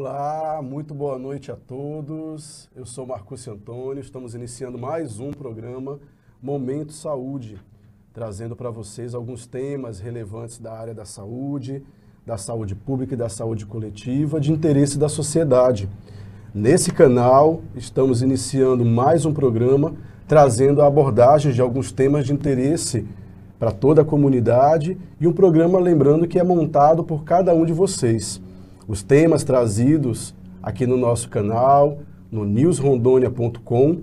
Olá, muito boa noite a todos. Eu sou Marcúcio Antônio, estamos iniciando mais um programa Momento Saúde, trazendo para vocês alguns temas relevantes da área da saúde pública e da saúde coletiva, de interesse da sociedade. Nesse canal, estamos iniciando mais um programa, trazendo abordagens de alguns temas de interesse para toda a comunidade e um programa, lembrando, que é montado por cada um de vocês. Os temas trazidos aqui no nosso canal, no newsrondonia.com,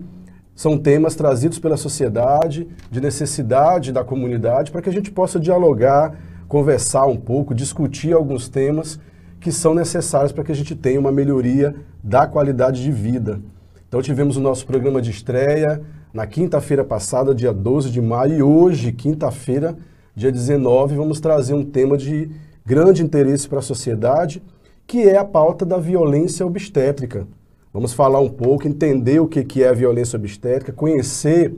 são temas trazidos pela sociedade, de necessidade da comunidade, para que a gente possa dialogar, conversar um pouco, discutir alguns temas que são necessários para que a gente tenha uma melhoria da qualidade de vida. Então tivemos o nosso programa de estreia na quinta-feira passada, dia 12 de maio, e hoje, quinta-feira, dia 19, vamos trazer um tema de grande interesse para a sociedade, que é a pauta da violência obstétrica. Vamos falar um pouco, entender o que é a violência obstétrica, conhecer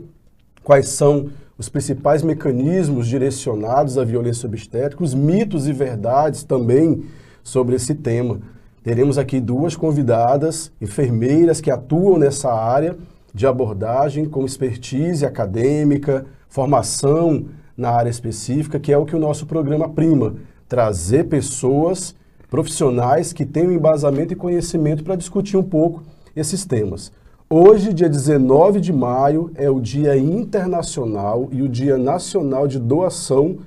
quais são os principais mecanismos direcionados à violência obstétrica, os mitos e verdades também sobre esse tema. Teremos aqui duas convidadas, enfermeiras que atuam nessa área de abordagem, com expertise acadêmica, formação na área específica, que é o que o nosso programa prima, trazer pessoas profissionais que tenham embasamento e conhecimento para discutir um pouco esses temas. Hoje, dia 19 de maio, é o Dia Internacional e o Dia Nacional de Doação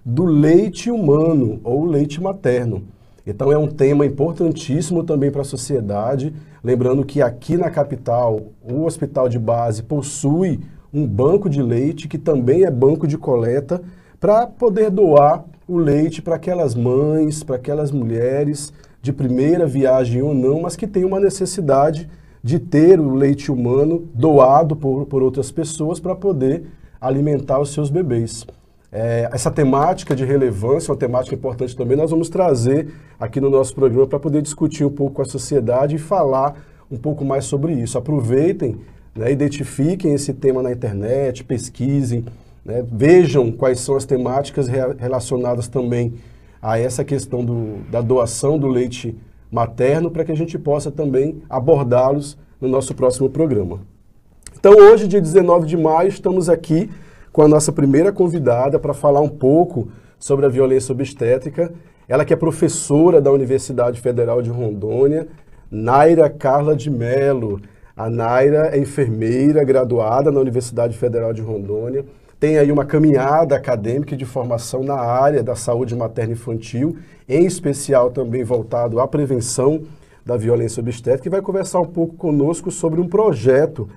do Leite Humano, ou leite materno. Então é um tema importantíssimo também para a sociedade, lembrando que aqui na capital, o Hospital de Base possui um banco de leite, que também é banco de coleta, para poder doar o leite para aquelas mães, para aquelas mulheres de primeira viagem ou não, mas que têm uma necessidade de ter o leite humano doado por outras pessoas para poder alimentar os seus bebês. Essa temática de relevância, uma temática importante também, nós vamos trazer aqui no nosso programa para poder discutir um pouco com a sociedade e falar um pouco mais sobre isso. Aproveitem, né, identifiquem esse tema na internet, pesquisem, né, vejam quais são as temáticas relacionadas também a essa questão da doação do leite materno, para que a gente possa também abordá-los no nosso próximo programa. Então hoje, dia 19 de maio, estamos aqui com a nossa primeira convidada para falar um pouco sobre a violência obstétrica. Ela que é professora da Universidade Federal de Rondônia, Naira Carla de Mello. A Naira é enfermeira graduada na Universidade Federal de Rondônia, tem aí uma caminhada acadêmica de formação na área da saúde materna e infantil, em especial também voltado à prevenção da violência obstétrica, e vai conversar um pouco conosco sobre um projeto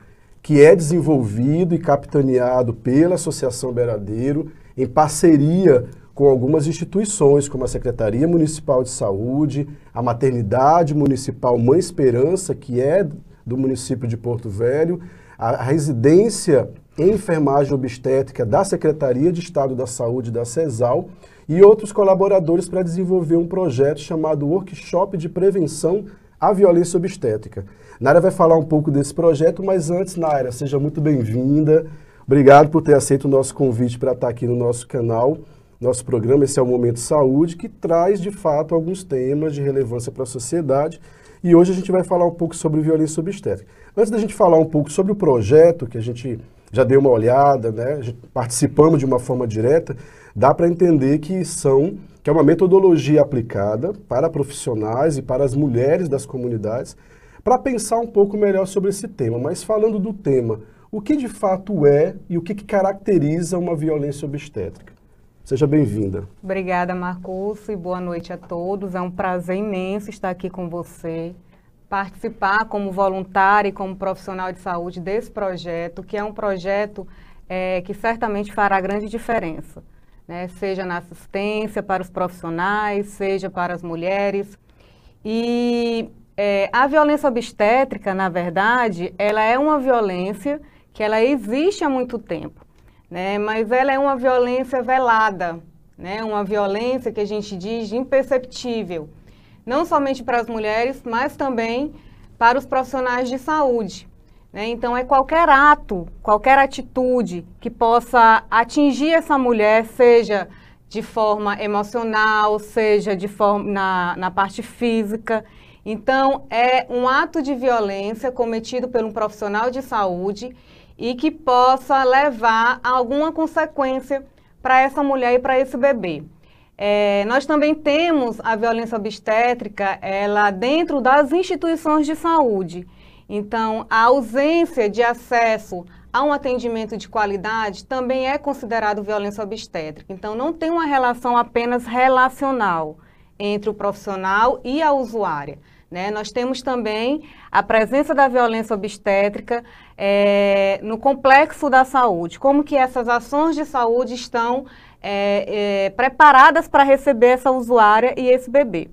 que é desenvolvido e capitaneado pela Associação Beradeiro, em parceria com algumas instituições, como a Secretaria Municipal de Saúde, a Maternidade Municipal Mãe Esperança, que é do município de Porto Velho, a residência em enfermagem obstétrica da Secretaria de Estado da Saúde, da CESAL, e outros colaboradores para desenvolver um projeto chamado Workshop de Prevenção à Violência Obstétrica. Naira vai falar um pouco desse projeto, mas antes, Naira, seja muito bem-vinda. Obrigado por ter aceito o nosso convite para estar aqui no nosso canal, nosso programa. Esse é o Momento Saúde, que traz, de fato, alguns temas de relevância para a sociedade. E hoje a gente vai falar um pouco sobre violência obstétrica. Antes da gente falar um pouco sobre o projeto, que a gente já deu uma olhada, né? Participamos de uma forma direta, dá para entender que é uma metodologia aplicada para profissionais e para as mulheres das comunidades, para pensar um pouco melhor sobre esse tema. Mas falando do tema, o que de fato é e o que caracteriza uma violência obstétrica? Seja bem-vinda. Obrigada, Marcúcio, e boa noite a todos. É um prazer imenso estar aqui com você, participar como voluntária e como profissional de saúde desse projeto, que é um projeto que certamente fará grande diferença, né? Seja na assistência para os profissionais, seja para as mulheres. E a violência obstétrica, na verdade, ela é uma violência que ela existe há muito tempo, né? Mas ela é uma violência velada, né? Uma violência que a gente diz imperceptível, não somente para as mulheres, mas também para os profissionais de saúde, né? Então, é qualquer ato, qualquer atitude que possa atingir essa mulher, seja de forma emocional, seja de forma na parte física. Então, é um ato de violência cometido por um profissional de saúde e que possa levar a alguma consequência para essa mulher e para esse bebê. Nós também temos a violência obstétrica, ela dentro das instituições de saúde. Então, a ausência de acesso a um atendimento de qualidade também é considerado violência obstétrica. Então, não tem uma relação apenas relacional entre o profissional e a usuária, né? Nós temos também a presença da violência obstétrica no complexo da saúde. Como que essas ações de saúde estão preparadas para receber essa usuária e esse bebê.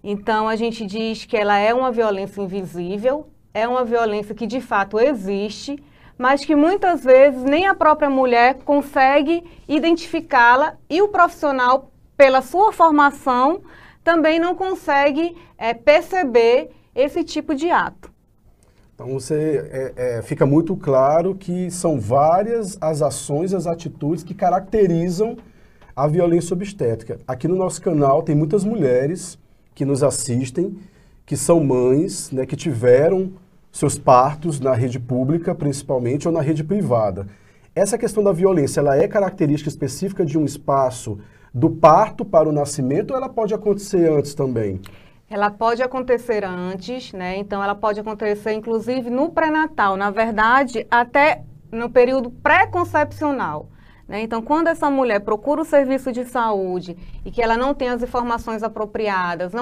Então, a gente diz que ela é uma violência invisível, é uma violência que de fato existe, mas que muitas vezes nem a própria mulher consegue identificá-la e o profissional, pela sua formação, também não consegue perceber esse tipo de ato. Então, fica muito claro que são várias as ações, as atitudes que caracterizam a violência obstétrica. Aqui no nosso canal tem muitas mulheres que nos assistem, que são mães, né, que tiveram seus partos na rede pública, principalmente, ou na rede privada. Essa questão da violência, ela é característica específica de um espaço do parto para o nascimento ou ela pode acontecer antes também? Ela pode acontecer antes, né? Então, ela pode acontecer, inclusive, no pré-natal. Na verdade, até no período pré-concepcional. Então, quando essa mulher procura o serviço de saúde e que ela não tem as informações apropriadas,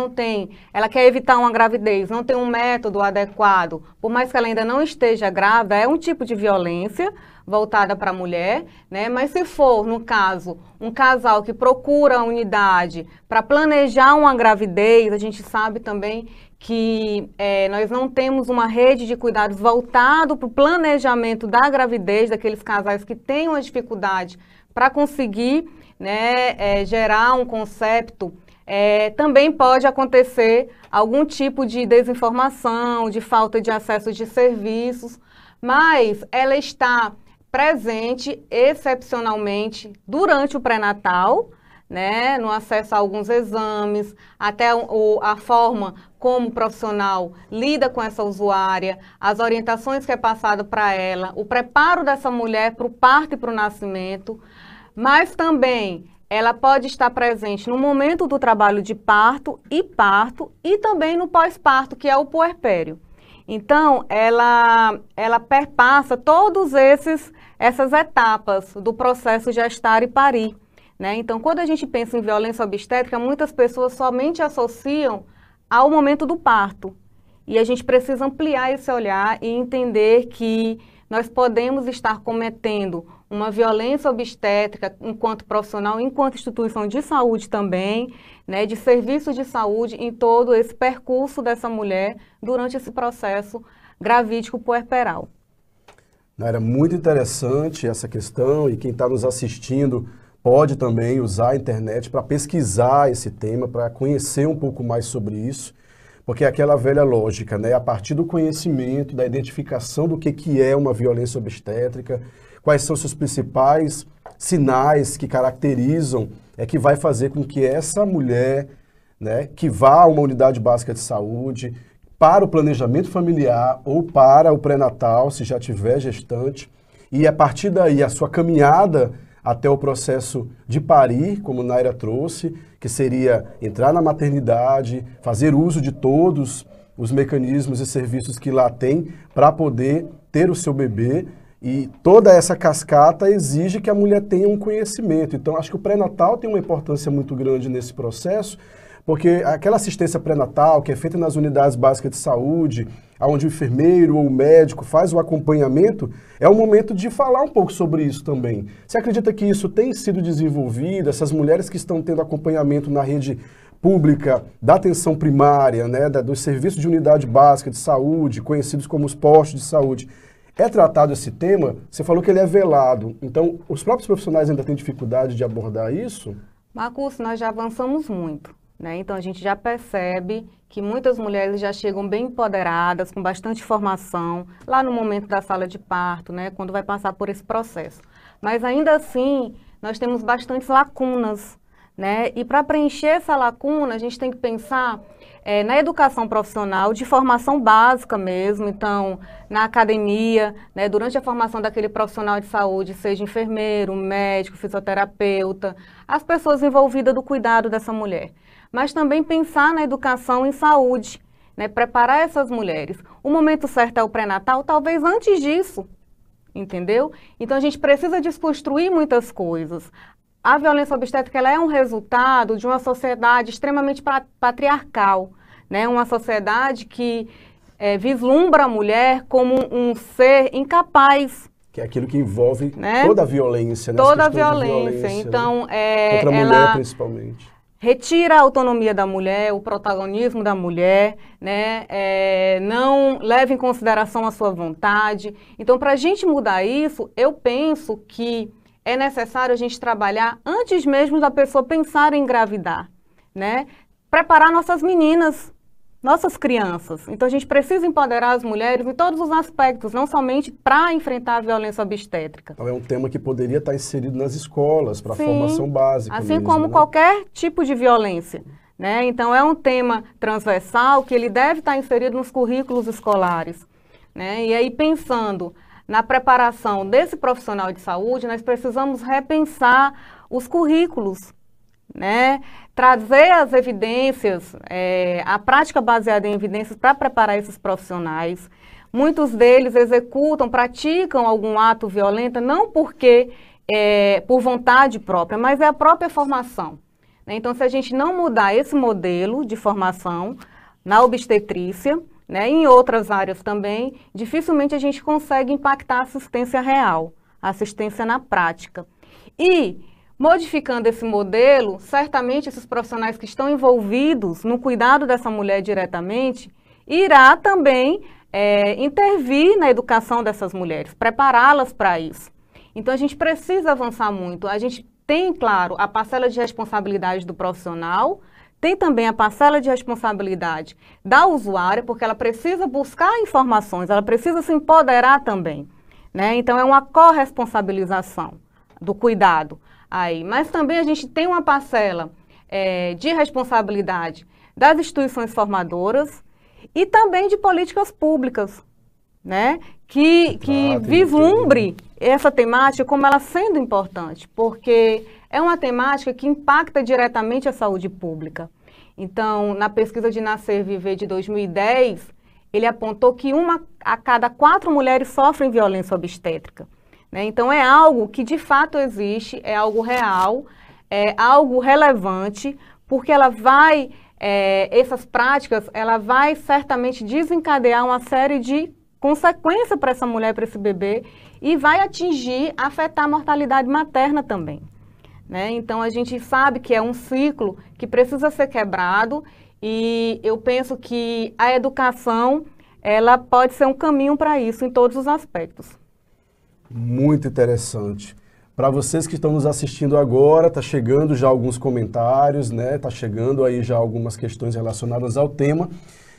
ela quer evitar uma gravidez, não tem um método adequado, por mais que ela ainda não esteja grávida, é um tipo de violência voltada para a mulher, né? Mas se for, no caso, um casal que procura a unidade para planejar uma gravidez, a gente sabe também que nós não temos uma rede de cuidados voltado para o planejamento da gravidez, daqueles casais que têm uma dificuldade para conseguir, né, gerar um concepto. Também pode acontecer algum tipo de desinformação, de falta de acesso de serviços, mas ela está presente excepcionalmente durante o pré-natal, né, no acesso a alguns exames, até a forma como o profissional lida com essa usuária, as orientações que é passado para ela, o preparo dessa mulher para o parto e para o nascimento, mas também ela pode estar presente no momento do trabalho de parto e também no pós-parto, que é o puerpério. Então, ela perpassa todas essas etapas do processo gestar e parir. Né? Então, quando a gente pensa em violência obstétrica, muitas pessoas somente associam ao momento do parto. E a gente precisa ampliar esse olhar e entender que nós podemos estar cometendo uma violência obstétrica enquanto profissional, enquanto instituição de saúde também, né, de serviço de saúde em todo esse percurso dessa mulher durante esse processo gravídico puerperal. Era muito interessante essa questão e quem está nos assistindo pode também usar a internet para pesquisar esse tema, para conhecer um pouco mais sobre isso, porque é aquela velha lógica, né? A partir do conhecimento, da identificação do que é uma violência obstétrica, quais são seus principais sinais que caracterizam, que vai fazer com que essa mulher, né, que vá a uma unidade básica de saúde, para o planejamento familiar ou para o pré-natal, se já tiver gestante, e a partir daí a sua caminhada até o processo de parir, como Naira trouxe, que seria entrar na maternidade, fazer uso de todos os mecanismos e serviços que lá tem para poder ter o seu bebê. E toda essa cascata exige que a mulher tenha um conhecimento. Então, acho que o pré-natal tem uma importância muito grande nesse processo, porque aquela assistência pré-natal que é feita nas unidades básicas de saúde, onde o enfermeiro ou o médico faz o acompanhamento, é o momento de falar um pouco sobre isso também. Você acredita que isso tem sido desenvolvido, essas mulheres que estão tendo acompanhamento na rede pública da atenção primária, né, dos serviços de unidade básica de saúde, conhecidos como os postos de saúde, é tratado esse tema? Você falou que ele é velado, então os próprios profissionais ainda têm dificuldade de abordar isso? Marcos, nós já avançamos muito. Então, a gente já percebe que muitas mulheres já chegam bem empoderadas, com bastante formação, lá no momento da sala de parto, né, quando vai passar por esse processo. Mas, ainda assim, nós temos bastantes lacunas, né? E para preencher essa lacuna, a gente tem que pensar na educação profissional, de formação básica mesmo, então, na academia, né, durante a formação daquele profissional de saúde, seja enfermeiro, médico, fisioterapeuta, as pessoas envolvidas do cuidado dessa mulher. Mas também pensar na educação em saúde, né, preparar essas mulheres. O momento certo é o pré-natal, talvez antes disso, entendeu? Então, a gente precisa desconstruir muitas coisas. A violência obstétrica ela é um resultado de uma sociedade extremamente patriarcal, né? Uma sociedade que vislumbra a mulher como um ser incapaz. Que é aquilo que envolve, né? Toda a violência, né? Toda a violência. Então, né? Contra a mulher, principalmente. Retira a autonomia da mulher, o protagonismo da mulher, né? Não leva em consideração a sua vontade. Então, para a gente mudar isso, eu penso que é necessário a gente trabalhar antes mesmo da pessoa pensar em engravidar, né? Preparar nossas meninas, nossas crianças. Então, a gente precisa empoderar as mulheres em todos os aspectos, não somente para enfrentar a violência obstétrica. Então, é um tema que poderia estar inserido nas escolas, para a formação básica. Assim mesmo, como né? qualquer tipo de violência, né? Então, é um tema transversal que ele deve estar inserido nos currículos escolares, né? E aí, pensando na preparação desse profissional de saúde, nós precisamos repensar os currículos, né? Trazer as evidências, a prática baseada em evidências para preparar esses profissionais. Muitos deles praticam algum ato violento, não porque por vontade própria, mas é a própria formação, né? Então, se a gente não mudar esse modelo de formação na obstetrícia, né, em outras áreas também, dificilmente a gente consegue impactar a assistência real, a assistência na prática. E, modificando esse modelo, certamente esses profissionais que estão envolvidos no cuidado dessa mulher diretamente, irá também intervir na educação dessas mulheres, prepará-las para isso. Então, a gente precisa avançar muito. A gente tem, claro, a parcela de responsabilidade do profissional, tem também a parcela de responsabilidade da usuária, porque ela precisa buscar informações, ela precisa se empoderar também, né? Então, é uma corresponsabilização do cuidado aí. Mas também a gente tem uma parcela de responsabilidade das instituições formadoras e também de políticas públicas, né? Que vislumbre essa temática como ela sendo importante, porque é uma temática que impacta diretamente a saúde pública. Então, na pesquisa de Nascer e Viver de 2010, ele apontou que 1 a cada 4 mulheres sofrem violência obstétrica, né? Então, é algo que de fato existe, é algo real, é algo relevante, porque essas práticas, ela vai certamente desencadear uma série de consequências para essa mulher, para esse bebê, e vai afetar a mortalidade materna também, né? Então, a gente sabe que é um ciclo que precisa ser quebrado e eu penso que a educação, ela pode ser um caminho para isso em todos os aspectos. Muito interessante. Para vocês que estão nos assistindo agora, está chegando já alguns comentários, né? Está chegando aí já algumas questões relacionadas ao tema.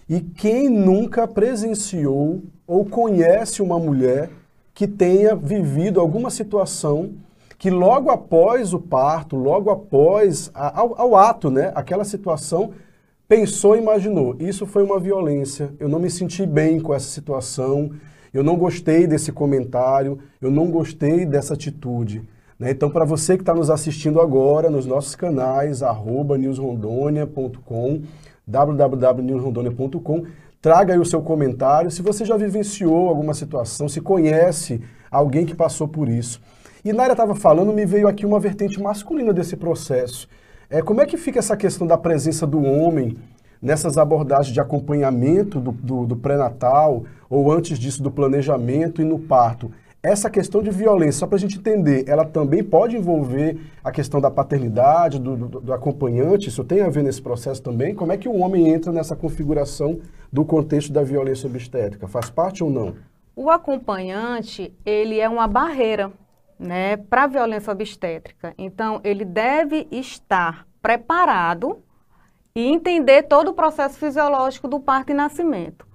E quem nunca presenciou ou conhece uma mulher que tenha vivido alguma situação que logo após o parto, logo após ao ato, né, aquela situação, pensou e imaginou, isso foi uma violência, eu não me senti bem com essa situação, eu não gostei desse comentário, eu não gostei dessa atitude, né? Então, para você que está nos assistindo agora, nos nossos canais, @newsrondônia.com, www.newsrondônia.com, traga aí o seu comentário, se você já vivenciou alguma situação, se conhece alguém que passou por isso. E Nária estava falando, me veio aqui uma vertente masculina desse processo. Como é que fica essa questão da presença do homem nessas abordagens de acompanhamento do pré-natal, ou antes disso do planejamento e no parto? Essa questão de violência, só para a gente entender, ela também pode envolver a questão da paternidade, do acompanhante? Isso tem a ver nesse processo também? Como é que o homem entra nessa configuração do contexto da violência obstétrica? Faz parte ou não? O acompanhante, ele é uma barreira, né, para a violência obstétrica. Então, ele deve estar preparado e entender todo o processo fisiológico do parto e nascimento.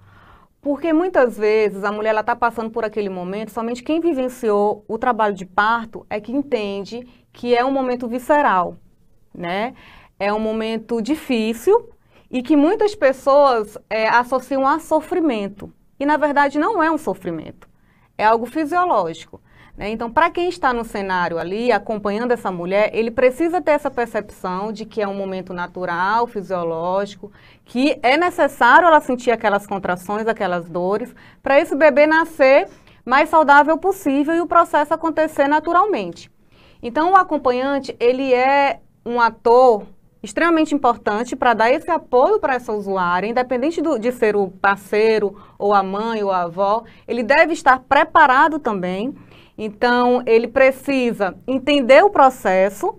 Porque muitas vezes a mulher está passando por aquele momento, somente quem vivenciou o trabalho de parto é que entende que é um momento visceral, né? É um momento difícil e que muitas pessoas associam a sofrimento. E, na verdade, não é um sofrimento, é algo fisiológico, né? Então, para quem está no cenário ali, acompanhando essa mulher, ele precisa ter essa percepção de que é um momento natural, fisiológico, que é necessário ela sentir aquelas contrações, aquelas dores, para esse bebê nascer mais saudável possível e o processo acontecer naturalmente. Então, o acompanhante, ele é um ator extremamente importante para dar esse apoio para essa usuária, independente de ser o parceiro, ou a mãe, ou a avó, ele deve estar preparado também. Então, ele precisa entender o processo,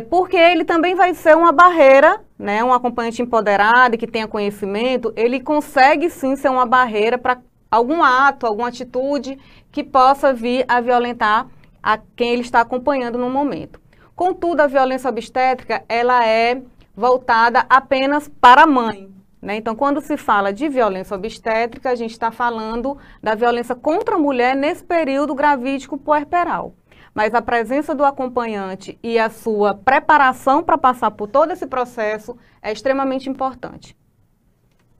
porque ele também vai ser uma barreira, né? Um acompanhante empoderado e que tenha conhecimento, ele consegue sim ser uma barreira para algum ato, alguma atitude que possa vir a violentar a quem ele está acompanhando no momento. Contudo, a violência obstétrica, ela é voltada apenas para a mãe, né? Então, quando se fala de violência obstétrica, a gente está falando da violência contra a mulher nesse período gravídico puerperal. Mas a presença do acompanhante e a sua preparação para passar por todo esse processo é extremamente importante.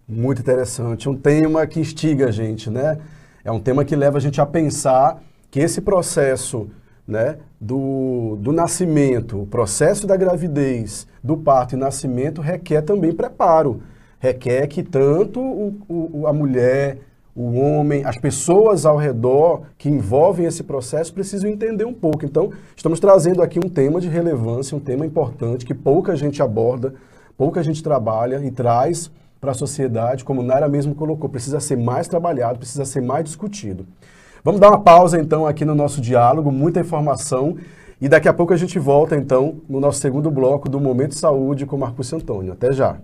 Muito interessante. Um tema que instiga a gente, né? É um tema que leva a gente a pensar que esse processo, né, do nascimento, o processo da gravidez, do parto e nascimento requer também preparo. Requer que tanto a mulher, o homem, as pessoas ao redor que envolvem esse processo precisam entender um pouco. Então, estamos trazendo aqui um tema de relevância, um tema importante que pouca gente aborda, pouca gente trabalha e traz para a sociedade, como Naira mesmo colocou, precisa ser mais trabalhado, precisa ser mais discutido. Vamos dar uma pausa, então, aqui no nosso diálogo, muita informação, e daqui a pouco a gente volta, então, no nosso segundo bloco do Momento Saúde com Marcúcio Antônio. Até já!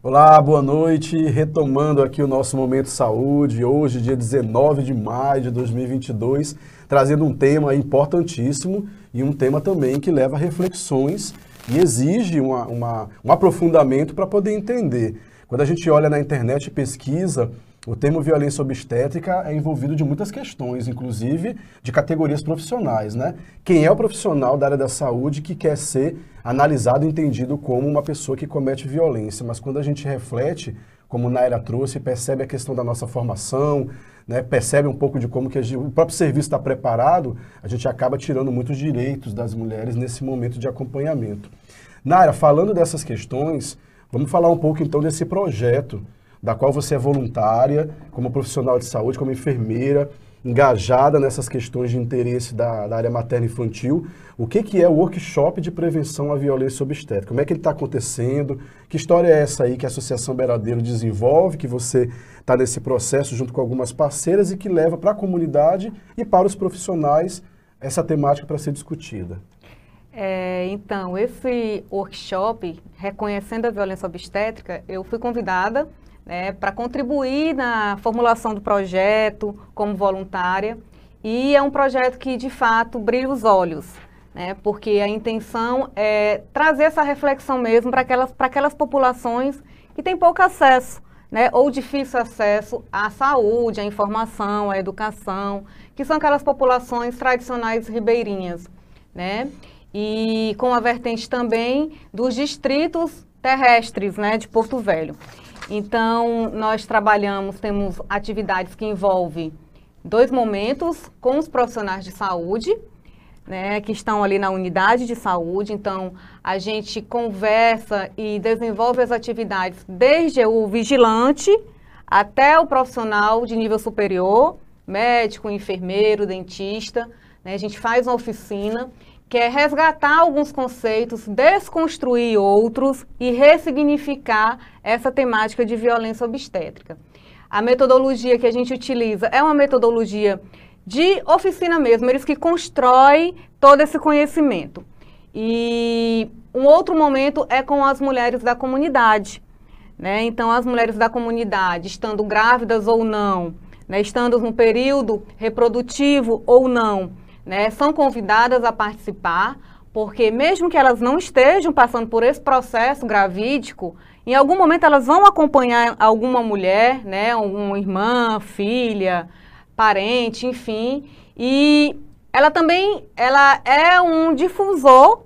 Olá, boa noite. Retomando aqui o nosso Momento Saúde, hoje, dia 19 de maio de 2022, trazendo um tema importantíssimo e um tema também que leva a reflexões e exige um aprofundamento para poder entender. Quando a gente olha na internet e pesquisa, o termo violência obstétrica é envolvido de muitas questões, inclusive de categorias profissionais, né? Quem é o profissional da área da saúde que quer ser analisado e entendido como uma pessoa que comete violência? Mas quando a gente reflete, como Naira trouxe, percebe a questão da nossa formação, né? Percebe um pouco de como que o próprio serviço está preparado, a gente acaba tirando muitos direitos das mulheres nesse momento de acompanhamento. Naira, falando dessas questões, vamos falar um pouco então desse projeto da qual você é voluntária, como profissional de saúde, como enfermeira, engajada nessas questões de interesse da área materno-infantil. O que é o workshop de prevenção à violência obstétrica? Como é que ele está acontecendo? Que história é essa aí que a Associação Beradeiro desenvolve, que você está nesse processo junto com algumas parceiras e que leva para a comunidade e para os profissionais essa temática para ser discutida? Então, esse workshop, Reconhecendo a Violência Obstétrica, eu fui convidada para contribuir na formulação do projeto como voluntária, e é um projeto que de fato brilha os olhos, né, porque a intenção é trazer essa reflexão mesmo para aquelas populações que têm pouco acesso, né, ou difícil acesso à saúde, à informação, à educação, que são aquelas populações tradicionais ribeirinhas, né, e com a vertente também dos distritos terrestres, né, de Porto Velho. Então, nós temos atividades que envolvem 2 momentos com os profissionais de saúde, né, que estão ali na unidade de saúde. Então, a gente conversa e desenvolve as atividades desde o vigilante até o profissional de nível superior, médico, enfermeiro, dentista, né? A gente faz uma oficina que é resgatar alguns conceitos, desconstruir outros e ressignificar essa temática de violência obstétrica. A metodologia que a gente utiliza é uma metodologia de oficina mesmo, eles que constroem todo esse conhecimento. E um outro momento é com as mulheres da comunidade, né? Então, as mulheres da comunidade, estando grávidas ou não, né, estando no período reprodutivo ou não, né, são convidadas a participar, porque mesmo que elas não estejam passando por esse processo gravídico, em algum momento elas vão acompanhar alguma mulher, né, uma irmã, filha, parente, enfim, e ela é um difusor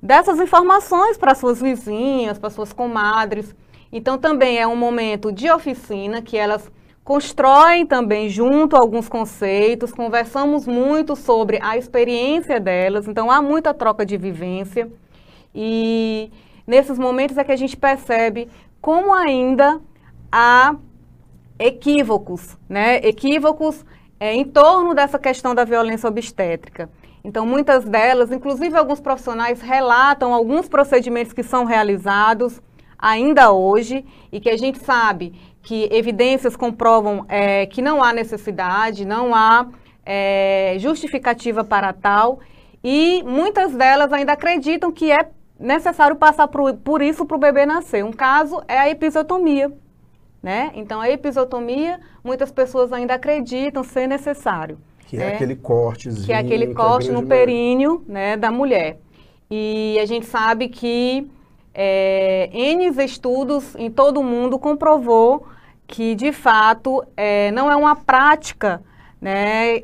dessas informações para suas vizinhas, para suas comadres. Então, também é um momento de oficina que elas constroem também junto alguns conceitos, conversamos muito sobre a experiência delas, então há muita troca de vivência e nesses momentos é que a gente percebe como ainda há equívocos, né? Equívocos em torno dessa questão da violência obstétrica. Então, muitas delas, inclusive alguns profissionais, relatam alguns procedimentos que são realizados ainda hoje e que a gente sabe que evidências comprovam que não há necessidade, não há justificativa para tal, e muitas delas ainda acreditam que é necessário passar por isso para o bebê nascer. Um caso é a episiotomia, né? Então, a episiotomia, muitas pessoas ainda acreditam ser necessário. Que é aquele cortezinho. Que é aquele corte no períneo, né, da mulher. E a gente sabe que N estudos em todo o mundo comprovou que, de fato, não é uma prática, né,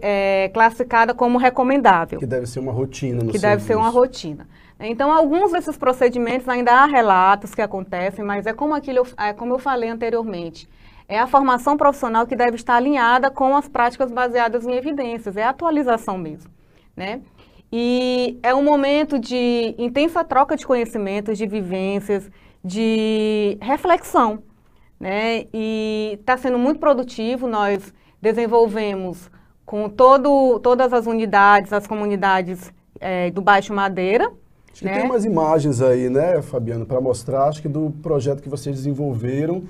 classificada como recomendável. Que deve ser uma rotina no Que deve ser uma rotina. Então, alguns desses procedimentos ainda há relatos que acontecem, mas é como eu falei anteriormente, é a formação profissional que deve estar alinhada com as práticas baseadas em evidências, é a atualização mesmo, né? E é um momento de intensa troca de conhecimentos, de vivências, de reflexão, né? E está sendo muito produtivo. Nós desenvolvemos com todas as unidades, as comunidades do Baixo Madeira. Acho que tem umas imagens aí, né, Fabiana, para mostrar, acho que do projeto que vocês desenvolveram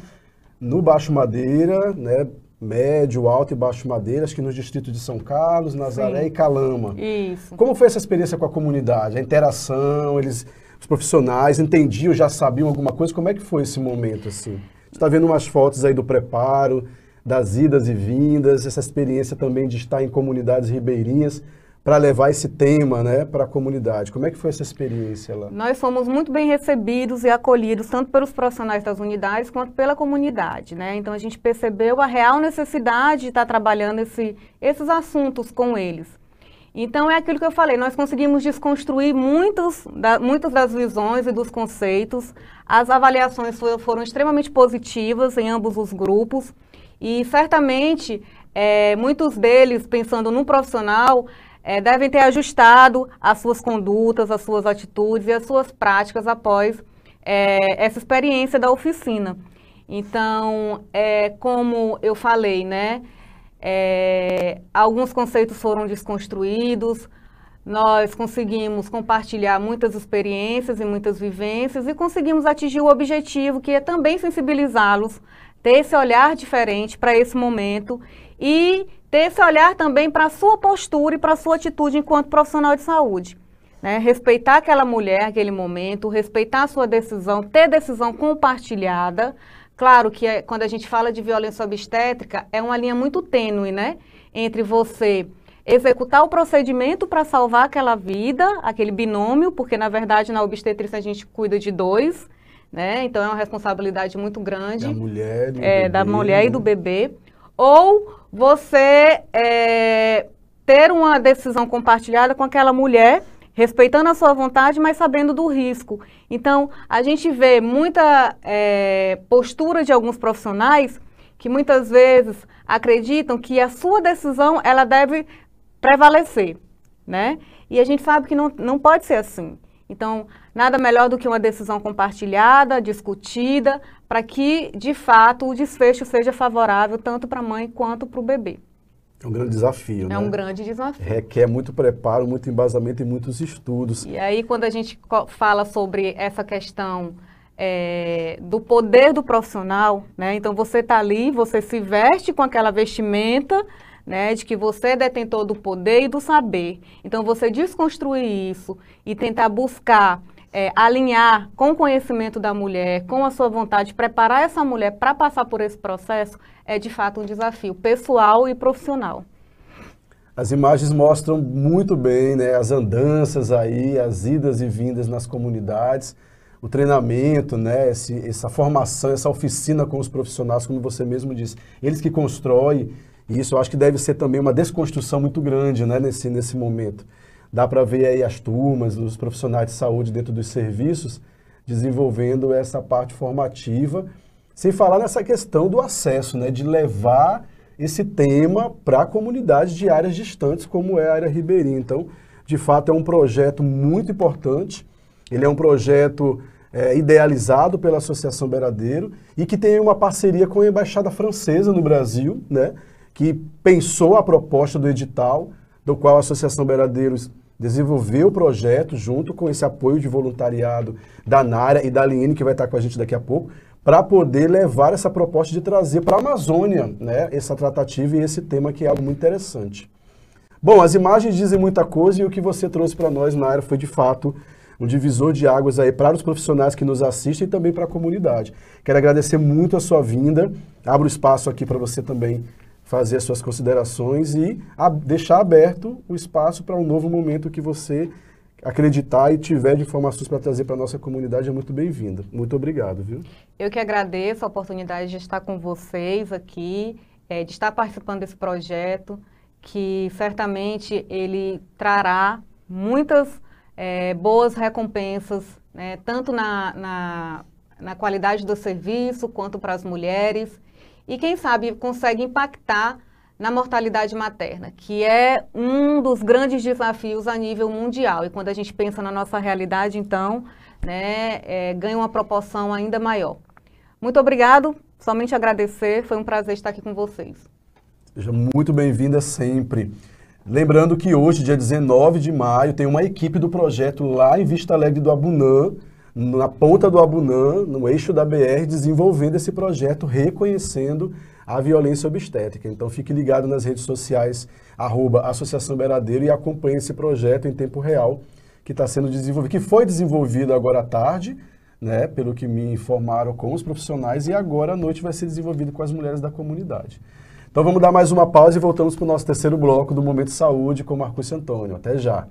no Baixo Madeira, né, Médio, Alto e Baixo Madeira, acho que nos distritos de São Carlos, Nazaré Sim. e Calama. Isso. Como foi essa experiência com a comunidade? A interação, os profissionais entendiam, já sabiam alguma coisa? Como é que foi esse momento, assim? A gente está vendo umas fotos aí do preparo, das idas e vindas, essa experiência também de estar em comunidades ribeirinhas para levar esse tema, né, para a comunidade. Como é que foi essa experiência lá? Nós fomos muito bem recebidos e acolhidos, tanto pelos profissionais das unidades quanto pela comunidade, né? Então, a gente percebeu a real necessidade de estar trabalhando esses assuntos com eles. Então, é aquilo que eu falei, nós conseguimos desconstruir muitas das visões e dos conceitos. As avaliações foram extremamente positivas em ambos os grupos e, certamente, muitos deles, pensando no profissional, devem ter ajustado as suas condutas, as suas atitudes e as suas práticas após essa experiência da oficina. Então, como eu falei, né, alguns conceitos foram desconstruídos, nós conseguimos compartilhar muitas experiências e muitas vivências e conseguimos atingir o objetivo, que é também sensibilizá-los, ter esse olhar diferente para esse momento e ter esse olhar também para a sua postura e para a sua atitude enquanto profissional de saúde. Né? Respeitar aquela mulher, aquele momento, respeitar a sua decisão, ter decisão compartilhada. Claro que quando a gente fala de violência obstétrica, é uma linha muito tênue, né? Entre você executar o procedimento para salvar aquela vida, aquele binômio, porque na verdade na obstetrícia a gente cuida de 2, né? Então é uma responsabilidade muito grande. Da mulher e do bebê, da mulher, né? E do bebê. Ou você ter uma decisão compartilhada com aquela mulher respeitando a sua vontade, mas sabendo do risco. Então, a gente vê muita postura de alguns profissionais que muitas vezes acreditam que a sua decisão ela deve prevalecer, né? E a gente sabe que não pode ser assim. Então, nada melhor do que uma decisão compartilhada, discutida, para que, de fato, o desfecho seja favorável tanto para a mãe quanto para o bebê. É um grande desafio, né? É um grande desafio. Requer muito preparo, muito embasamento e muitos estudos. E aí, quando a gente fala sobre essa questão do poder do profissional, né? Então, você está ali, você se veste com aquela vestimenta, né, de que você é detentor do poder e do saber. Então, você desconstruir isso e tentar buscar alinhar com o conhecimento da mulher, com a sua vontade, preparar essa mulher para passar por esse processo, é de fato um desafio pessoal e profissional. As imagens mostram muito bem, né, as andanças aí, as idas e vindas nas comunidades, o treinamento, né, essa formação, essa oficina com os profissionais, como você mesmo disse, eles que constroem. E isso eu acho que deve ser também uma desconstrução muito grande, né, nesse momento. Dá para ver aí as turmas, os profissionais de saúde dentro dos serviços, desenvolvendo essa parte formativa, sem falar nessa questão do acesso, né, de levar esse tema para comunidades de áreas distantes, como é a área ribeirinha. Então, de fato, é um projeto muito importante. Ele é um projeto idealizado pela Associação Beradeiro e que tem uma parceria com a Embaixada Francesa no Brasil, né, que pensou a proposta do edital, do qual a Associação Beradeiros desenvolveu o projeto junto com esse apoio de voluntariado da Nara e da Aliene, que vai estar com a gente daqui a pouco, para poder levar essa proposta de trazer para a Amazônia, né, essa tratativa e esse tema que é algo muito interessante. Bom, as imagens dizem muita coisa e o que você trouxe para nós, Nara, foi de fato um divisor de águas aí para os profissionais que nos assistem e também para a comunidade. Quero agradecer muito a sua vinda, abro espaço aqui para você também fazer as suas considerações e deixar aberto o espaço para um novo momento que você acreditar e tiver de informações para trazer para a nossa comunidade, é muito bem-vindo. Muito obrigado, viu? Eu que agradeço a oportunidade de estar com vocês aqui, de estar participando desse projeto, que certamente ele trará muitas boas recompensas, né, tanto na qualidade do serviço, quanto para as mulheres, e quem sabe consegue impactar na mortalidade materna, que é um dos grandes desafios a nível mundial. E quando a gente pensa na nossa realidade, então, né, ganha uma proporção ainda maior. Muito obrigado, somente agradecer, foi um prazer estar aqui com vocês. Seja muito bem-vinda sempre. Lembrando que hoje, dia 19 de maio, tem uma equipe do projeto lá em Vista Alegre do Abunã, na ponta do Abunã, no eixo da BR, desenvolvendo esse projeto, reconhecendo a violência obstétrica. Então fique ligado nas redes sociais, @Associação Beradeiro, e acompanhe esse projeto em tempo real que está sendo desenvolvido, que foi desenvolvido agora à tarde, né, pelo que me informaram com os profissionais, e agora à noite vai ser desenvolvido com as mulheres da comunidade. Então vamos dar mais uma pausa e voltamos para o nosso terceiro bloco do Momento Saúde com Marcos Antônio. Até já!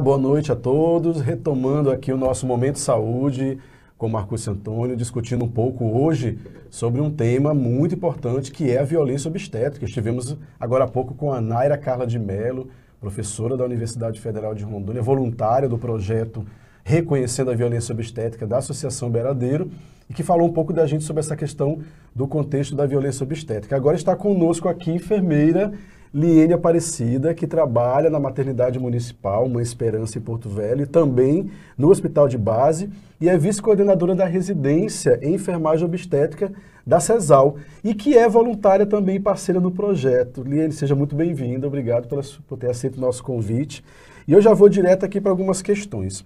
boa noite a todos. Retomando aqui o nosso Momento Saúde com Marcúcio Antônio, discutindo um pouco hoje sobre um tema muito importante que é a violência obstétrica. Estivemos agora há pouco com a Naira Carla de Mello, professora da Universidade Federal de Rondônia, voluntária do projeto Reconhecendo a Violência Obstétrica da Associação Beradeiro, e que falou um pouco da gente sobre essa questão do contexto da violência obstétrica. Agora está conosco aqui a enfermeira Liene Aparecida, que trabalha na Maternidade Municipal Mãe Esperança em Porto Velho e também no Hospital de Base, e é vice-coordenadora da residência em enfermagem obstétrica da CESAL, e que é voluntária também e parceira do projeto. Liene, seja muito bem-vinda, obrigado por ter aceito o nosso convite. E eu já vou direto aqui para algumas questões.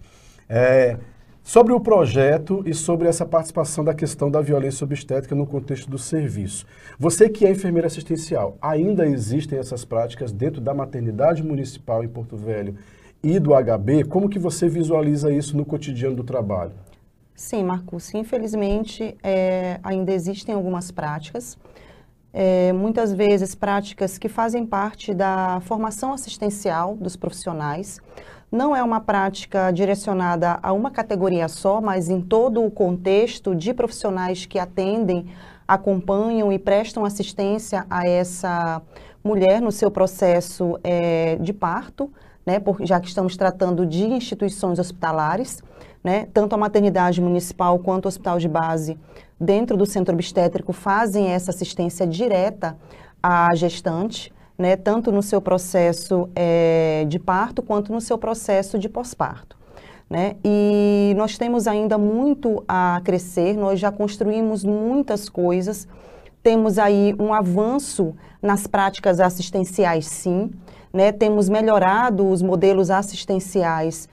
Sobre o projeto e sobre essa participação da questão da violência obstétrica no contexto do serviço. Você que é enfermeira assistencial, ainda existem essas práticas dentro da maternidade municipal em Porto Velho e do HB? Como que você visualiza isso no cotidiano do trabalho? Sim, Marcos, infelizmente ainda existem algumas práticas, muitas vezes práticas que fazem parte da formação assistencial dos profissionais. Não é uma prática direcionada a uma categoria só, mas em todo o contexto de profissionais que atendem, acompanham e prestam assistência a essa mulher no seu processo de parto, né, já que estamos tratando de instituições hospitalares, né, tanto a maternidade municipal quanto o hospital de base, dentro do centro obstétrico, fazem essa assistência direta à gestante, né, tanto no seu processo de parto quanto no seu processo de pós-parto, né? E nós temos ainda muito a crescer, nós já construímos muitas coisas, temos aí um avanço nas práticas assistenciais, sim, né? Temos melhorado os modelos assistenciais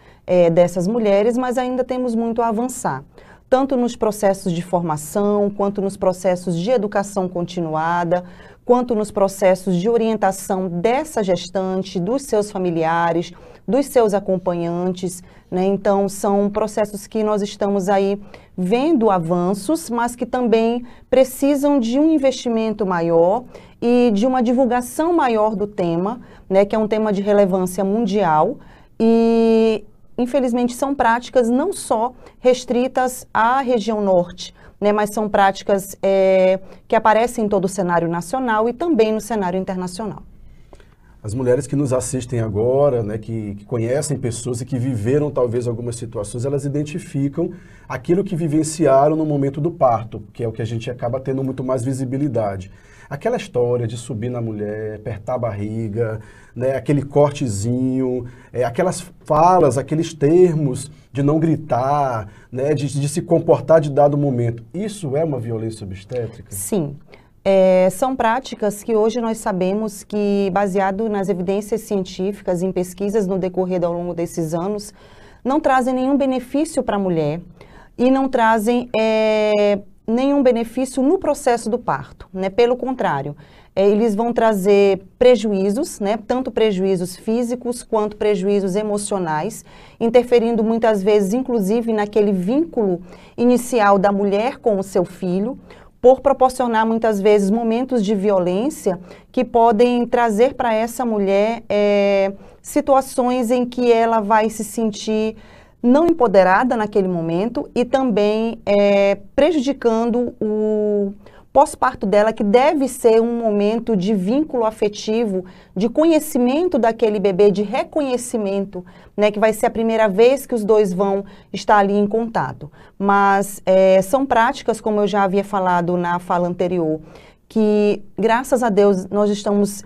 dessas mulheres, mas ainda temos muito a avançar, tanto nos processos de formação, quanto nos processos de educação continuada, quanto nos processos de orientação dessa gestante, dos seus familiares, dos seus acompanhantes, né? Então, são processos que nós estamos aí vendo avanços, mas que também precisam de um investimento maior e de uma divulgação maior do tema, né? Que é um tema de relevância mundial e, infelizmente, são práticas não só restritas à região norte, né, mas são práticas que aparecem em todo o cenário nacional e também no cenário internacional. As mulheres que nos assistem agora, né, que conhecem pessoas e que viveram talvez algumas situações, elas identificam aquilo que vivenciaram no momento do parto, que é o que a gente acaba tendo muito mais visibilidade. Aquela história de subir na mulher, apertar a barriga, né, aquele cortezinho, aquelas falas, aqueles termos de não gritar, né, de se comportar de dado momento. Isso é uma violência obstétrica? Sim. São práticas que hoje nós sabemos que, baseado nas evidências científicas, em pesquisas no decorrer ao longo desses anos, não trazem nenhum benefício para a mulher e não trazem nenhum benefício no processo do parto, né? Pelo contrário, eles vão trazer prejuízos, né? Tanto prejuízos físicos quanto prejuízos emocionais, interferindo muitas vezes, inclusive, naquele vínculo inicial da mulher com o seu filho, por proporcionar muitas vezes momentos de violência que podem trazer para essa mulher situações em que ela vai se sentir não empoderada naquele momento e também prejudicando o pós-parto dela, que deve ser um momento de vínculo afetivo, de conhecimento daquele bebê, de reconhecimento, né, que vai ser a primeira vez que os dois vão estar ali em contato. Mas são práticas, como eu já havia falado na fala anterior, que, graças a Deus, nós estamos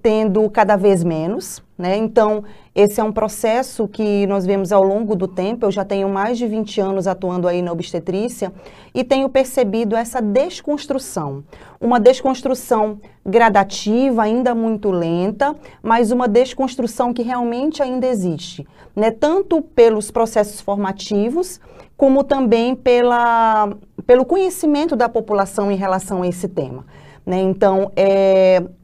tendo cada vez menos, né? Então, esse é um processo que nós vemos ao longo do tempo. Eu já tenho mais de 20 anos atuando aí na obstetrícia e tenho percebido essa desconstrução. Uma desconstrução gradativa, ainda muito lenta, mas uma desconstrução que realmente ainda existe, né? Tanto pelos processos formativos, como também pelo conhecimento da população em relação a esse tema. Então,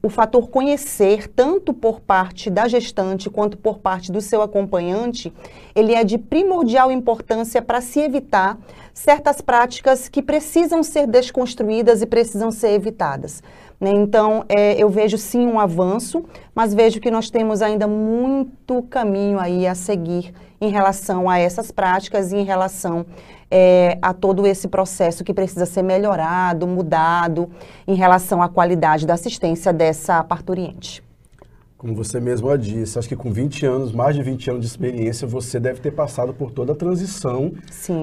o fator conhecer, tanto por parte da gestante quanto por parte do seu acompanhante, ele é de primordial importância para se evitar certas práticas que precisam ser desconstruídas e precisam ser evitadas. Né? Então, eu vejo sim um avanço, mas vejo que nós temos ainda muito caminho aí a seguir em relação a essas práticas e em relação a todo esse processo que precisa ser melhorado, mudado, em relação à qualidade da assistência dessa parturiente. Como você mesma disse, acho que com 20 anos, mais de 20 anos de experiência, você deve ter passado por toda a transição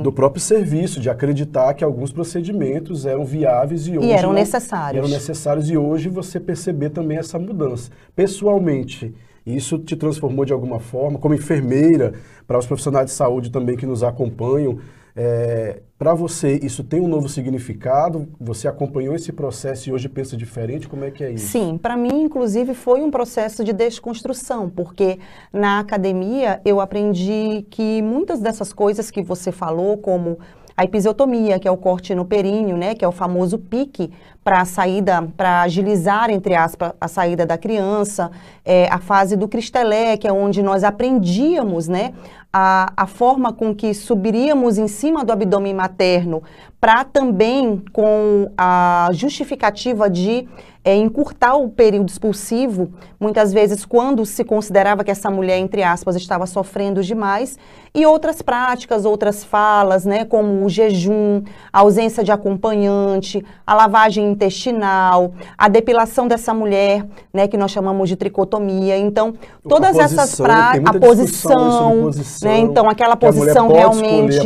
do próprio serviço, de acreditar que alguns procedimentos eram viáveis e hoje eram necessários. Eram necessários e hoje você perceber também essa mudança. Pessoalmente, isso te transformou de alguma forma, como enfermeira, para os profissionais de saúde também que nos acompanham, para você isso tem um novo significado? Você acompanhou esse processo e hoje pensa diferente? Como é que é isso? Sim, para mim inclusive foi um processo de desconstrução, porque na academia eu aprendi que muitas dessas coisas que você falou, como a episiotomia, que é o corte no períneo, né, que é o famoso pique para agilizar, entre aspas, a saída da criança, a fase do cristelé, que é onde nós aprendíamos, né, a forma com que subiríamos em cima do abdômen materno, para também com a justificativa de encurtar o período expulsivo, muitas vezes quando se considerava que essa mulher, entre aspas, estava sofrendo demais, e outras práticas, outras falas, né, como o jejum, a ausência de acompanhante, a lavagem intestinal, a depilação dessa mulher, né, que nós chamamos de tricotomia. Então, todas essas práticas, a posição, né, então aquela posição realmente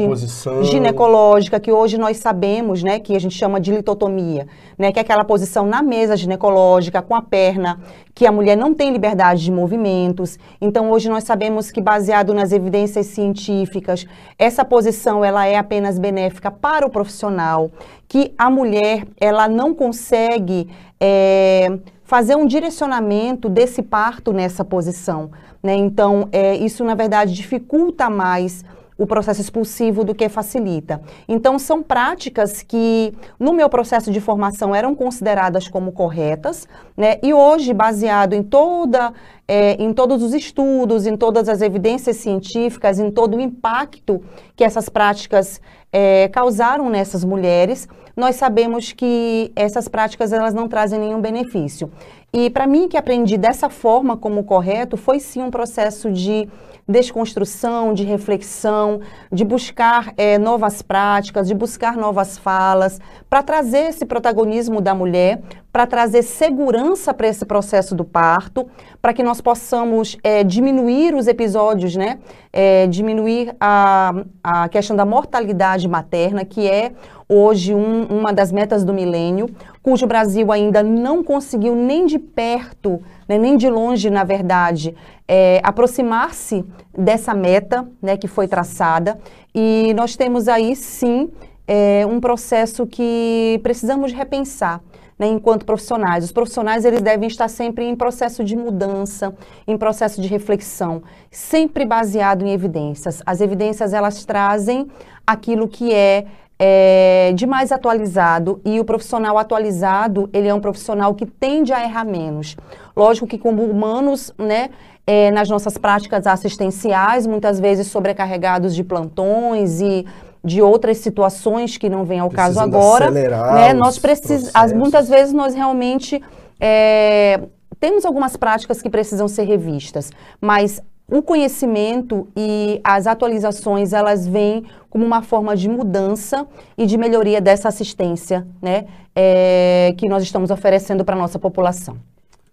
ginecológica, que hoje nós sabemos, né, que a gente chama de litotomia, né, que é aquela posição na mesa ginecológica, com a perna, que a mulher não tem liberdade de movimentos. Então, hoje nós sabemos que, baseado nas evidências científicas, essa posição ela é apenas benéfica para o profissional, que a mulher ela não consegue fazer um direcionamento desse parto nessa posição, né? Então, isso, na verdade, dificulta mais o processo expulsivo do que facilita. Então, são práticas que, no meu processo de formação, eram consideradas como corretas, né? E hoje, baseado em todos os estudos, em todas as evidências científicas, em todo o impacto que essas práticas causaram nessas mulheres, nós sabemos que essas práticas elas não trazem nenhum benefício. E para mim, que aprendi dessa forma como correto, foi sim um processo de desconstrução, de reflexão, de buscar novas práticas, de buscar novas falas, para trazer esse protagonismo da mulher, para trazer segurança para esse processo do parto, para que nós possamos diminuir os episódios, né? Diminuir a questão da mortalidade materna, que é hoje uma das metas do milênio, cujo Brasil ainda não conseguiu nem de perto, né, nem de longe, na verdade, aproximar-se dessa meta, né, que foi traçada. E nós temos aí, sim, um processo que precisamos repensar, né, enquanto profissionais. Os profissionais eles devem estar sempre em processo de mudança, em processo de reflexão, sempre baseado em evidências. As evidências elas trazem aquilo que é de mais atualizado, e o profissional atualizado, ele é um profissional que tende a errar menos. Lógico que como humanos, né, nas nossas práticas assistenciais, muitas vezes sobrecarregados de plantões e de outras situações que não vêm ao caso agora, né, nós precisamos, muitas vezes nós realmente temos algumas práticas que precisam ser revistas, mas o conhecimento e as atualizações, elas vêm como uma forma de mudança e de melhoria dessa assistência, né, que nós estamos oferecendo para a nossa população.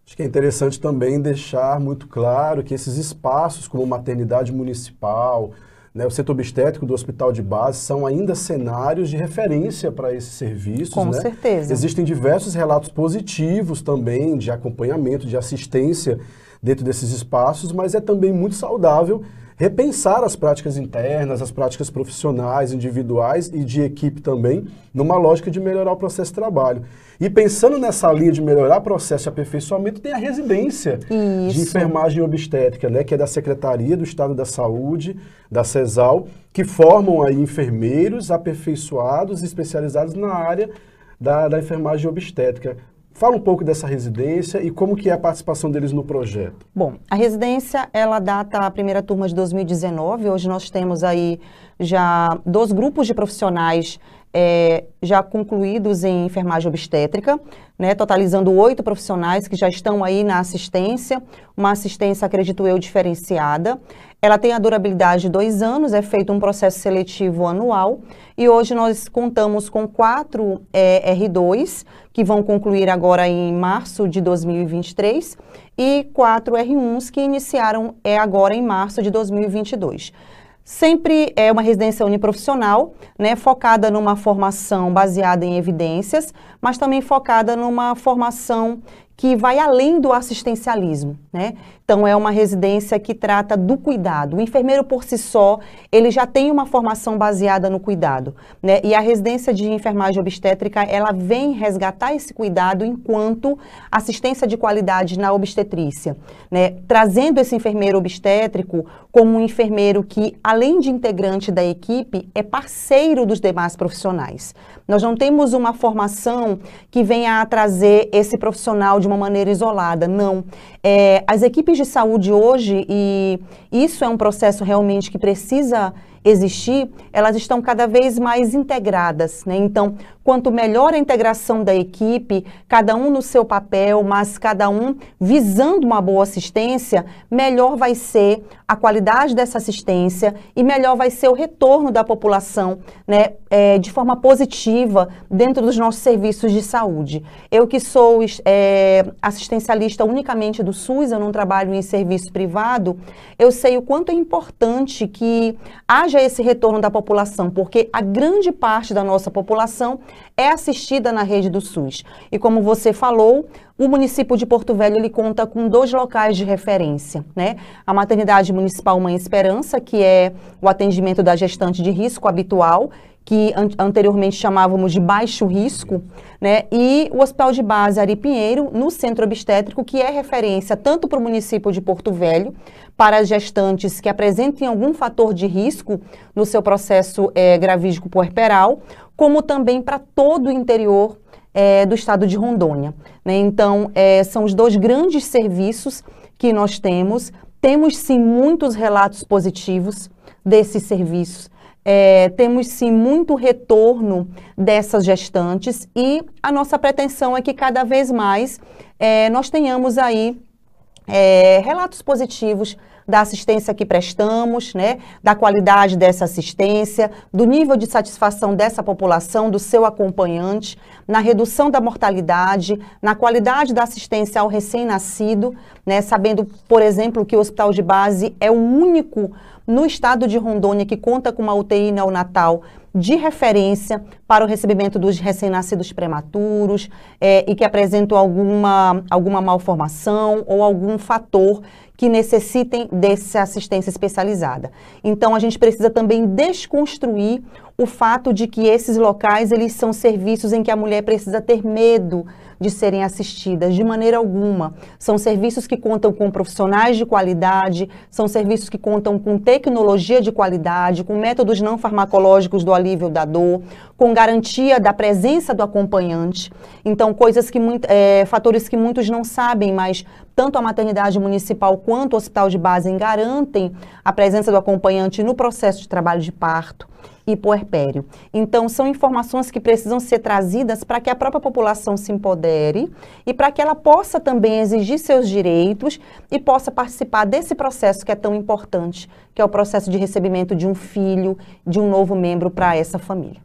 Acho que é interessante também deixar muito claro que esses espaços como maternidade municipal, né, o centro obstétrico do hospital de base são ainda cenários de referência para esses serviços. Com certeza. Existem diversos relatos positivos também de acompanhamento, de assistência dentro desses espaços, mas é também muito saudável repensar as práticas internas, as práticas profissionais, individuais e de equipe também, numa lógica de melhorar o processo de trabalho. E pensando nessa linha de melhorar o processo de aperfeiçoamento, tem a residência de enfermagem obstétrica, né, que é da Secretaria do Estado da Saúde, da CESAL, que formam aí enfermeiros aperfeiçoados e especializados na área da enfermagem obstétrica. Fala um pouco dessa residência e como que é a participação deles no projeto. Bom, a residência, ela data a primeira turma de 2019. Hoje nós temos aí já 2 grupos de profissionais já concluídos em enfermagem obstétrica, né, totalizando 8 profissionais que já estão aí na assistência, uma assistência, acredito eu, diferenciada. Ela tem a durabilidade de 2 anos, é feito um processo seletivo anual e hoje nós contamos com 4 R2, que vão concluir agora em março de 2023 e 4 R1s que iniciaram agora em março de 2022. Sempre é uma residência uniprofissional, né, focada numa formação baseada em evidências, mas também focada numa formação que vai além do assistencialismo, né? Então, é uma residência que trata do cuidado. O enfermeiro, por si só, ele já tem uma formação baseada no cuidado, né? E a residência de enfermagem obstétrica, ela vem resgatar esse cuidado enquanto assistência de qualidade na obstetrícia, né? Trazendo esse enfermeiro obstétrico como um enfermeiro que, além de integrante da equipe, é parceiro dos demais profissionais. Nós não temos uma formação que venha a trazer esse profissional de uma maneira isolada, não. As equipes de saúde hoje, e isso é um processo realmente que precisa existir, elas estão cada vez mais integradas, né? Então, quanto melhor a integração da equipe, cada um no seu papel, mas cada um visando uma boa assistência, melhor vai ser a qualidade dessa assistência e melhor vai ser o retorno da população, né, de forma positiva dentro dos nossos serviços de saúde. Eu que sou assistencialista unicamente do SUS, eu não trabalho em serviço privado, eu sei o quanto é importante que haja esse retorno da população, porque a grande parte da nossa população é assistida na rede do SUS. E como você falou, o município de Porto Velho, ele conta com 2 locais de referência, né? A Maternidade Municipal Mãe Esperança, que é o atendimento da gestante de risco habitual, que anteriormente chamávamos de baixo risco, né? E o Hospital de Base Ari Pinheiro, no Centro Obstétrico, que é referência tanto para o município de Porto Velho, para as gestantes que apresentem algum fator de risco no seu processo gravídico puerperal, como também para todo o interior do estado de Rondônia, né? Então, são os 2 grandes serviços que nós temos. Temos, sim, muitos relatos positivos desses serviços. Temos, sim, muito retorno dessas gestantes e a nossa pretensão é que cada vez mais nós tenhamos aí relatos positivos da assistência que prestamos, né, da qualidade dessa assistência, do nível de satisfação dessa população, do seu acompanhante, na redução da mortalidade, na qualidade da assistência ao recém-nascido, né, sabendo, por exemplo, que o Hospital de Base é o único no estado de Rondônia que conta com uma UTI neonatal de referência para o recebimento dos recém-nascidos prematuros e que apresentam alguma malformação ou algum fator que necessitem dessa assistência especializada. Então, a gente precisa também desconstruir o fato de que esses locais, eles são serviços em que a mulher precisa ter medo de serem assistidas, de maneira alguma. São serviços que contam com profissionais de qualidade, são serviços que contam com tecnologia de qualidade, com métodos não farmacológicos do alívio da dor, com garantia da presença do acompanhante. Então, fatores que muitos não sabem, mas tanto a maternidade municipal quanto o Hospital de Base garantem a presença do acompanhante no processo de trabalho de parto e puerpério. Então, são informações que precisam ser trazidas para que a própria população se empodere e para que ela possa também exigir seus direitos e possa participar desse processo que é tão importante, que é o processo de recebimento de um filho, de um novo membro para essa família.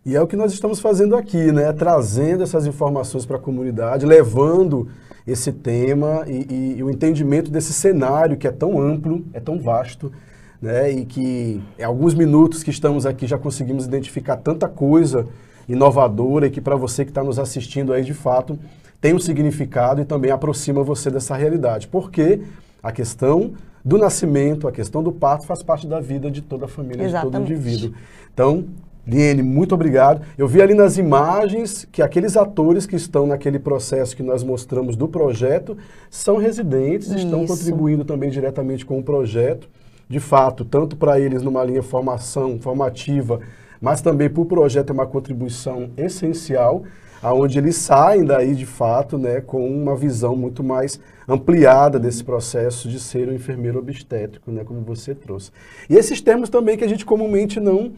E é o que nós estamos fazendo aqui, né? Trazendo essas informações para a comunidade, levando esse tema e o entendimento desse cenário que é tão amplo, é tão vasto, né? E que em alguns minutos que estamos aqui já conseguimos identificar tanta coisa inovadora e que para você que está nos assistindo aí de fato tem um significado e também aproxima você dessa realidade. Porque a questão do nascimento, a questão do parto faz parte da vida de toda a família, Exatamente. De todo indivíduo. Então, Liene, muito obrigado. Eu vi ali nas imagens que aqueles atores que estão naquele processo que nós mostramos do projeto são residentes, estão contribuindo também diretamente com o projeto. De fato, tanto para eles numa linha formativa, mas também para o projeto é uma contribuição essencial, aonde eles saem daí, de fato, né, com uma visão muito mais ampliada desse processo de ser um enfermeiro obstétrico, né, como você trouxe. E esses termos também que a gente comumente não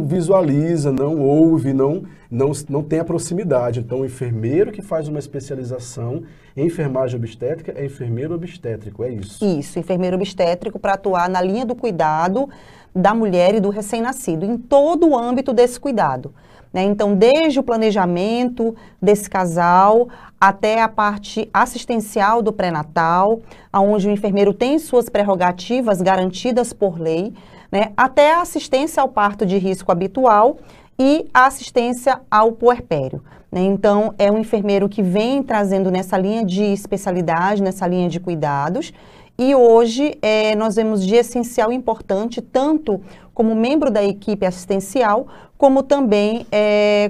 visualiza, não ouve, não tem a proximidade. Então, o enfermeiro que faz uma especialização em enfermagem obstétrica é enfermeiro obstétrico, é isso? Isso, enfermeiro obstétrico para atuar na linha do cuidado da mulher e do recém-nascido, em todo o âmbito desse cuidado. Então, desde o planejamento desse casal até a parte assistencial do pré-natal, onde o enfermeiro tem suas prerrogativas garantidas por lei, né, até a assistência ao parto de risco habitual e a assistência ao puerpério. Então, é um enfermeiro que vem trazendo nessa linha de especialidade, nessa linha de cuidados. E hoje nós vemos de essencial e importante, tanto como membro da equipe assistencial, como também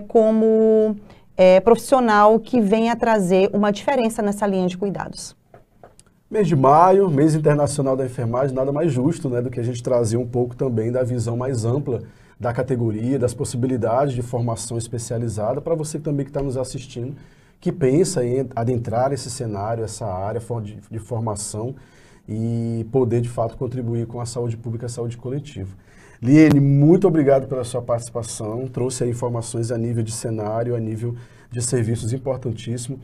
como profissional que vem a trazer uma diferença nessa linha de cuidados. Mês de maio, mês internacional da enfermagem, nada mais justo, né, do que a gente trazer um pouco também da visão mais ampla da categoria, das possibilidades de formação especializada, para você também que está nos assistindo, que pensa em adentrar esse cenário, essa área de formação, e poder, de fato, contribuir com a saúde pública e a saúde coletiva. Liene, muito obrigado pela sua participação, trouxe aí informações a nível de cenário, a nível de serviços importantíssimo.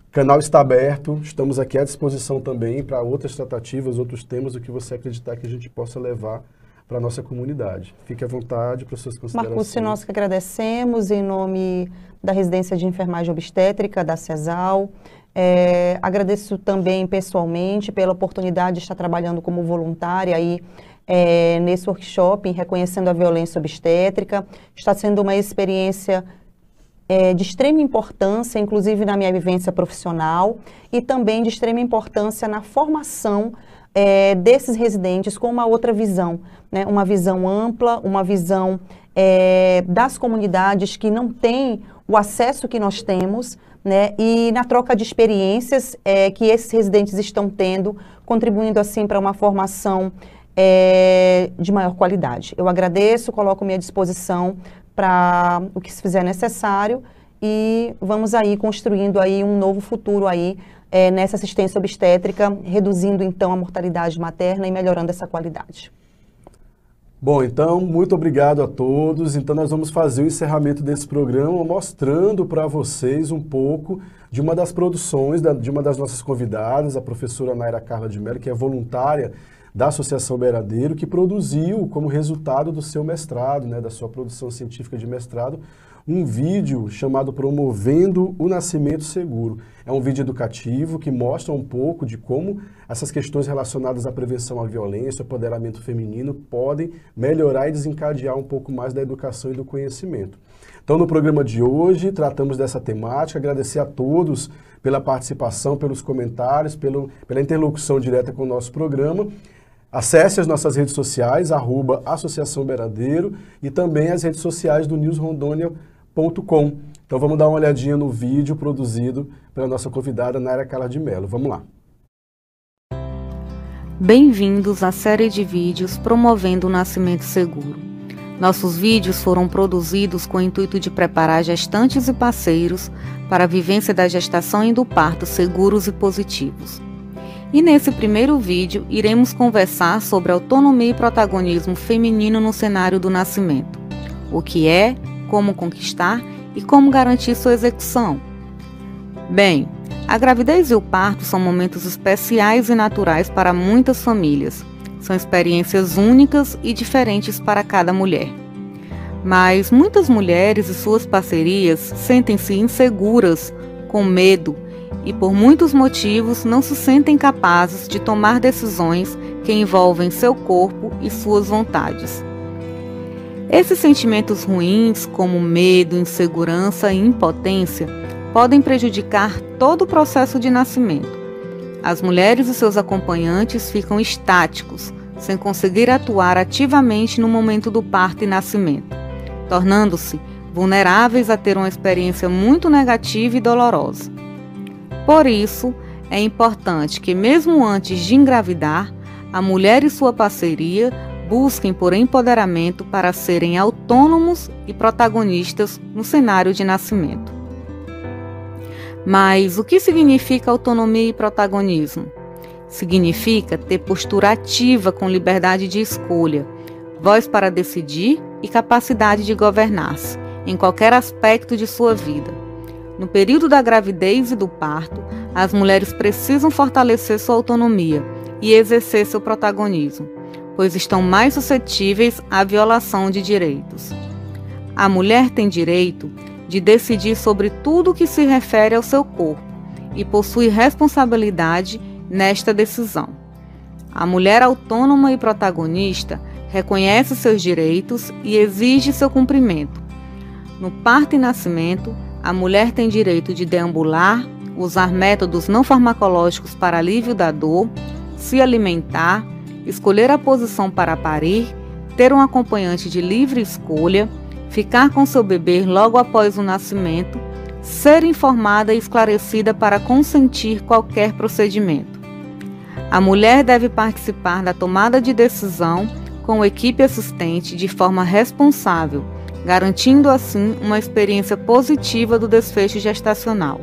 O canal está aberto, estamos aqui à disposição também para outras tratativas, outros temas, o que você acreditar que a gente possa levar para a nossa comunidade. Fique à vontade para suas considerações. Marcúcio, nós que agradecemos em nome da Residência de Enfermagem Obstétrica, da CESAL. Agradeço também pessoalmente pela oportunidade de estar trabalhando como voluntária aí nesse workshop, reconhecendo a violência obstétrica. Está sendo uma experiência de extrema importância, inclusive na minha vivência profissional, e também de extrema importância na formação desses residentes com uma outra visão, né? Uma visão ampla, uma visão das comunidades que não têm o acesso que nós temos, né? E na troca de experiências que esses residentes estão tendo, contribuindo assim para uma formação de maior qualidade. Eu agradeço, coloco-me à disposição para o que se fizer necessário e vamos aí construindo aí um novo futuro aí nessa assistência obstétrica, reduzindo então a mortalidade materna e melhorando essa qualidade. Bom, então, muito obrigado a todos. Então, nós vamos fazer o encerramento desse programa mostrando para vocês um pouco de uma das produções de uma das nossas convidadas, a professora Naira Carla de Mello, que é voluntária da Associação Beradeiro, que produziu como resultado do seu mestrado, né, da sua produção científica de mestrado, um vídeo chamado Promovendo o Nascimento Seguro. É um vídeo educativo que mostra um pouco de como essas questões relacionadas à prevenção à violência, ao empoderamento feminino, podem melhorar e desencadear um pouco mais da educação e do conhecimento. Então, no programa de hoje, tratamos dessa temática. Agradecer a todos pela participação, pelos comentários, pela interlocução direta com o nosso programa. Acesse as nossas redes sociais, @Associação Beradeiro, e também as redes sociais do newsrondônia.com. Então vamos dar uma olhadinha no vídeo produzido pela nossa convidada Naira Carla de Mello. Vamos lá. Bem-vindos à série de vídeos Promovendo o Nascimento Seguro. Nossos vídeos foram produzidos com o intuito de preparar gestantes e parceiros para a vivência da gestação e do parto seguros e positivos. E nesse primeiro vídeo, iremos conversar sobre autonomia e protagonismo feminino no cenário do nascimento. O que é, como conquistar e como garantir sua execução. Bem, a gravidez e o parto são momentos especiais e naturais para muitas famílias. São experiências únicas e diferentes para cada mulher. Mas muitas mulheres e suas parcerias sentem-se inseguras, com medo, e por muitos motivos não se sentem capazes de tomar decisões que envolvem seu corpo e suas vontades. Esses sentimentos ruins, como medo, insegurança e impotência, podem prejudicar todo o processo de nascimento. As mulheres e seus acompanhantes ficam estáticos, sem conseguir atuar ativamente no momento do parto e nascimento, tornando-se vulneráveis a ter uma experiência muito negativa e dolorosa. Por isso, é importante que, mesmo antes de engravidar, a mulher e sua parceria busquem por empoderamento para serem autônomas autônomos e protagonistas no cenário de nascimento. Mas o que significa autonomia e protagonismo? Significa ter postura ativa com liberdade de escolha, voz para decidir e capacidade de governar-se em qualquer aspecto de sua vida. No período da gravidez e do parto, as mulheres precisam fortalecer sua autonomia e exercer seu protagonismo, pois estão mais suscetíveis à violação de direitos. A mulher tem direito de decidir sobre tudo o que se refere ao seu corpo e possui responsabilidade nesta decisão. A mulher autônoma e protagonista reconhece seus direitos e exige seu cumprimento. No parto e nascimento, a mulher tem direito de deambular, usar métodos não farmacológicos para alívio da dor, se alimentar, escolher a posição para parir, ter um acompanhante de livre escolha, ficar com seu bebê logo após o nascimento, ser informada e esclarecida para consentir qualquer procedimento. A mulher deve participar da tomada de decisão com equipe assistente de forma responsável, garantindo assim uma experiência positiva do desfecho gestacional.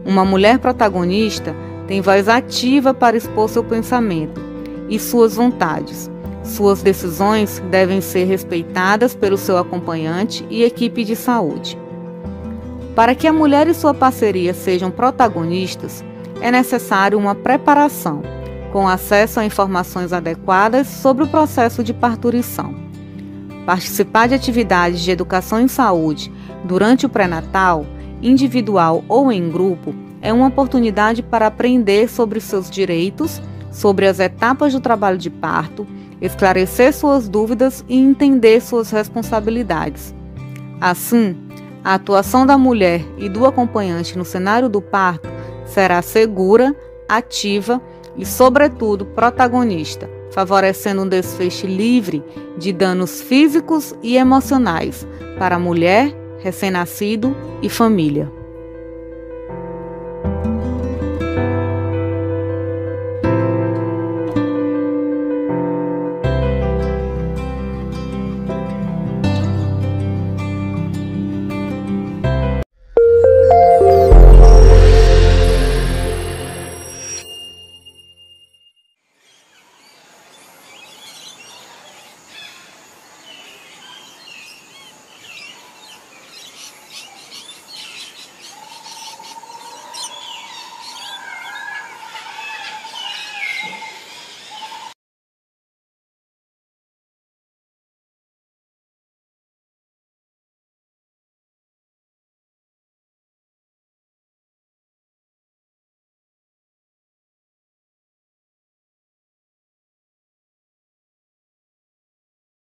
Uma mulher protagonista tem voz ativa para expor seu pensamento e suas vontades. Suas decisões devem ser respeitadas pelo seu acompanhante e equipe de saúde. Para que a mulher e sua parceria sejam protagonistas, é necessário uma preparação, com acesso a informações adequadas sobre o processo de parturição. Participar de atividades de educação em saúde durante o pré-natal, individual ou em grupo, é uma oportunidade para aprender sobre seus direitos, sobre as etapas do trabalho de parto, esclarecer suas dúvidas e entender suas responsabilidades. Assim, a atuação da mulher e do acompanhante no cenário do parto será segura, ativa e, sobretudo, protagonista, favorecendo um desfecho livre de danos físicos e emocionais para a mulher, recém-nascido e família.